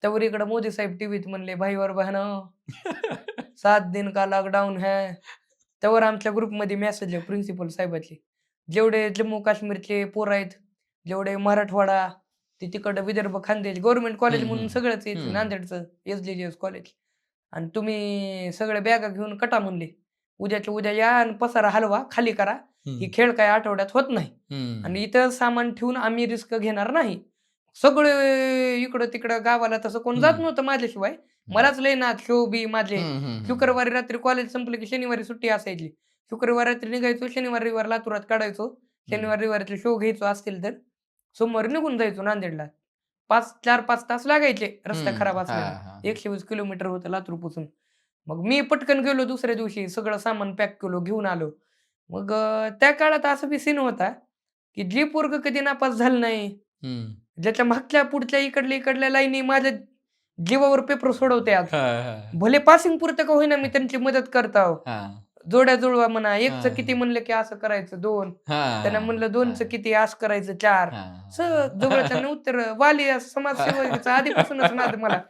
त्यावर इकडे मोदी साहेब टीव्हीत म्हणले, "भाई और बहनों, 7 दिन का लॉकडाउन है." त्यावर आमच्या ग्रुपमध्ये मेसेज आहे प्रिन्सिपल साहेबाचे. जेवढे जम्मू काश्मीरचे पोरं आहेत, जेवढे मराठवाडा, ते तिकडं विदर्भ, खानदेश गव्हर्नमेंट कॉलेज हं, म्हणून हं. सगळंच आहे नांदेडचं एसजीजीएस कॉलेज. आणि तुम्ही सगळे बॅगा घेऊन कटा म्हणले. उद्याच्या उद्या या आणि पसारा हलवा, खाली करा. ही खेळ काही आठवड्यात होत नाही. आणि इथं सामान ठेवून आम्ही रिस्क घेणार नाही. सगळे इकडं-तिकडं गावाला तसं कोण जात नव्हतं माझ्याशिवाय. मलाच लय नाद, शो-बी माझे. शुक्रवारी रात्री कॉलेज संपलं की शनिवारी सुट्टी असायची. शुक्रवारी रात्री निघायचो, शनिवार, रविवार लातूरात काढायचो. शनिवार, रविवारचे शो घ्यायचो असतील तर. सोमवारी निघून जायचो नांदेडला. 4-5 तास लागायचे रस्ता खराब असल्यानं. 120 किलोमीटर होतं लातूरपासून. मग मी पटकन गेलो दुसऱ्या दिवशी सगळं सामान पॅक केलं, घेऊन आलो. मग त्या काळात असा बी सीन होता, की जे पोरगं कधी नापास झालं नाही, ज्याच्या मागच्या, पुढच्या, इकडल्या लाईनी माझ्या जीवावर पेपर सोडवतात. भले पासिंग पुरतं का होईना मी त्यांची मदत करतो. जोड्या जुळवा म्हणा, 1चं किती म्हणलं की असं करायचं 2. त्यानं म्हणलं 2चं किती असं करायचं 4. जवळच्यानं उत्तर वाली समाजसेवकाचा आधीपासूनच नाद मला.